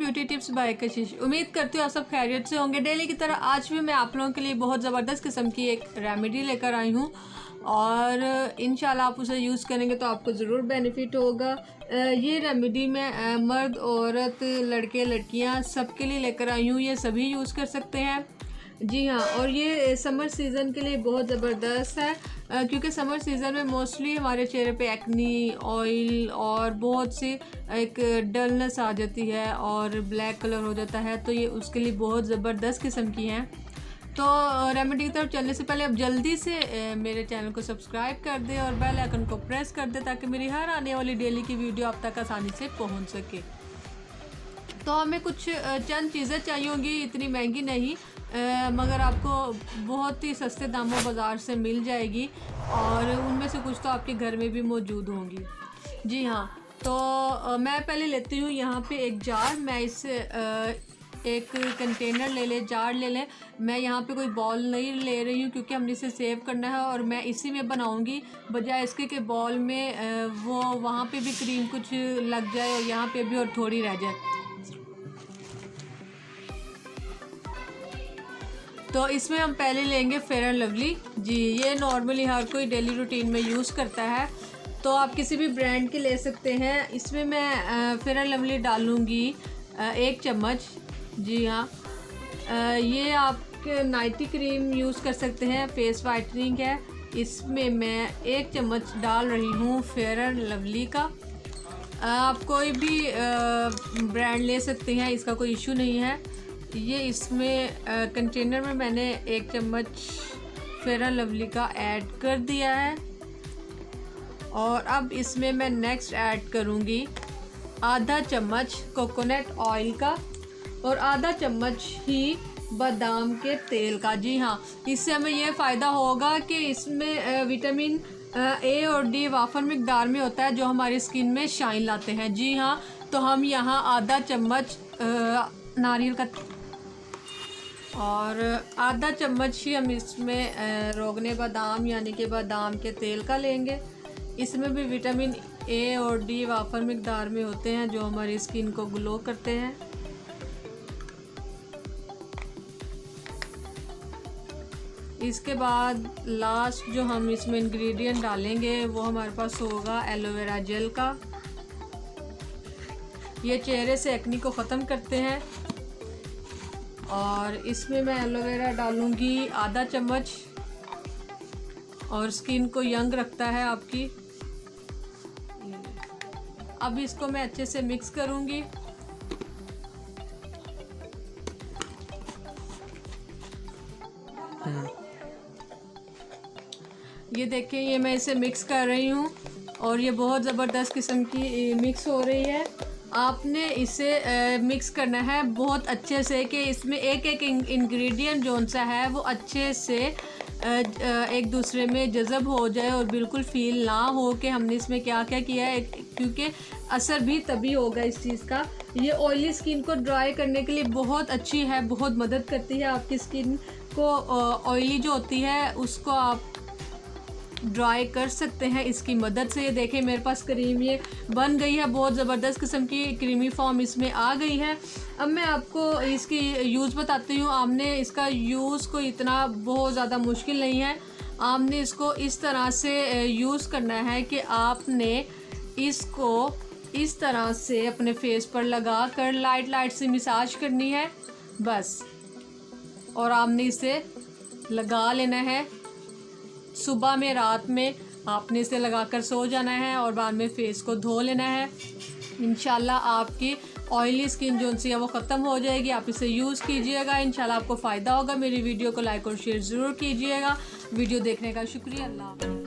Beauty tips by कशिश। उम्मीद करती हूँ आप सब खैरियत से होंगे। डेली की तरह आज भी मैं आप लोगों के लिए बहुत ज़बरदस्त किस्म की एक रेमेडी लेकर आई हूँ और इंशाल्लाह आप उसे यूज़ करेंगे तो आपको ज़रूर बेनिफिट होगा। ये रेमेडी मैं मर्द औरत लड़के लड़कियाँ सबके लिए लेकर आई हूँ। ये सभी यूज़ कर सकते हैं। जी हाँ, और ये समर सीज़न के लिए बहुत ज़बरदस्त है क्योंकि समर सीज़न में मोस्टली हमारे चेहरे पे एक्नी, ऑयल और बहुत सी एक डलनेस आ जाती है और ब्लैक कलर हो जाता है, तो ये उसके लिए बहुत ज़बरदस्त किस्म की हैं। तो रेमेडी की तरफ चलने से पहले आप जल्दी से मेरे चैनल को सब्सक्राइब कर दें और बेल आइकन को प्रेस कर दें ताकि मेरी हर आने वाली डेली की वीडियो आप तक आसानी से पहुंच सके। तो हमें कुछ चंद चीज़ें चाहिए होंगी, इतनी महंगी नहीं मगर आपको बहुत ही सस्ते दामों बाज़ार से मिल जाएगी और उनमें से कुछ तो आपके घर में भी मौजूद होंगी। जी हाँ, तो मैं पहले लेती हूँ यहाँ पे एक जार। मैं इस एक कंटेनर जार ले लें। मैं यहाँ पे कोई बॉल नहीं ले रही हूँ क्योंकि हमने इसे सेव करना है और मैं इसी में बनाऊँगी, बजाय इसके कि बॉल में वो वहाँ पे भी क्रीम कुछ लग जाए और यहाँ पे भी और थोड़ी रह जाए। तो इसमें हम पहले लेंगे फेयर एंड लवली। जी, ये नॉर्मली हर कोई डेली रूटीन में यूज़ करता है, तो आप किसी भी ब्रांड के ले सकते हैं। इसमें मैं फेयर एंड लवली डालूँगी 1 चम्मच। जी हाँ, ये आप नाइटी क्रीम यूज़ कर सकते हैं, फेस वाइटनिंग है। इसमें मैं 1 चम्मच डाल रही हूँ फेयर एंड लवली का। आप कोई भी ब्रांड ले सकते हैं, इसका कोई इशू नहीं है। ये इसमें कंटेनर में मैंने 1 चम्मच फेयर एंड लवली का ऐड कर दिया है और अब इसमें मैं नेक्स्ट ऐड करूँगी आधा चम्मच कोकोनट ऑयल का और आधा चम्मच ही बादाम के तेल का। जी हाँ, इससे हमें ये फ़ायदा होगा कि इसमें विटामिन ए और डी वाफर मिकदार में होता है जो हमारी स्किन में शाइन लाते हैं। जी हाँ, तो हम यहाँ आधा चम्मच नारियल का और आधा चम्मच ही हम इसमें रोगने बादाम यानी कि बादाम के तेल का लेंगे। इसमें भी विटामिन ए और डी वाफर मिकदार में होते हैं जो हमारी स्किन को ग्लो करते हैं। इसके बाद लास्ट जो हम इसमें इंग्रेडिएंट डालेंगे वो हमारे पास होगा एलोवेरा जेल का। ये चेहरे से एक्नी को ख़त्म करते हैं और इसमें मैं एलोवेरा डालूँगी आधा चम्मच और स्किन को यंग रखता है आपकी। अब इसको मैं अच्छे से मिक्स करूँगी। ये देखें, ये मैं इसे मिक्स कर रही हूँ और ये बहुत ज़बरदस्त किस्म की मिक्स हो रही है। आपने इसे मिक्स करना है बहुत अच्छे से कि इसमें एक एक इंग्रेडिएंट जो सा है वो अच्छे से एक दूसरे में जज़ब हो जाए और बिल्कुल फील ना हो कि हमने इसमें क्या क्या किया है, क्योंकि असर भी तभी होगा इस चीज़ का। ये ऑयली स्किन को ड्राई करने के लिए बहुत अच्छी है, बहुत मदद करती है। आपकी स्किन को ऑयली जो होती है उसको आप ड्राई कर सकते हैं इसकी मदद से। ये देखें, मेरे पास क्रीम ये बन गई है, बहुत ज़बरदस्त किस्म की क्रीमी फॉर्म इसमें आ गई है। अब मैं आपको इसकी यूज़ बताती हूँ। आपने इसका यूज़ को इतना बहुत ज़्यादा मुश्किल नहीं है। आपने इसको इस तरह से यूज़ करना है कि आपने इसको इस तरह से अपने फेस पर लगा कर लाइट लाइट से मसाज करनी है बस, और आपने इसे लगा लेना है। सुबह में, रात में आपने इसे लगाकर सो जाना है और बाद में फेस को धो लेना है। इंशाल्लाह आपकी ऑयली स्किन जो सी है वो ख़त्म हो जाएगी। आप इसे यूज़ कीजिएगा, इंशाल्लाह आपको फ़ायदा होगा। मेरी वीडियो को लाइक और शेयर ज़रूर कीजिएगा। वीडियो देखने का शुक्रिया। अल्लाह।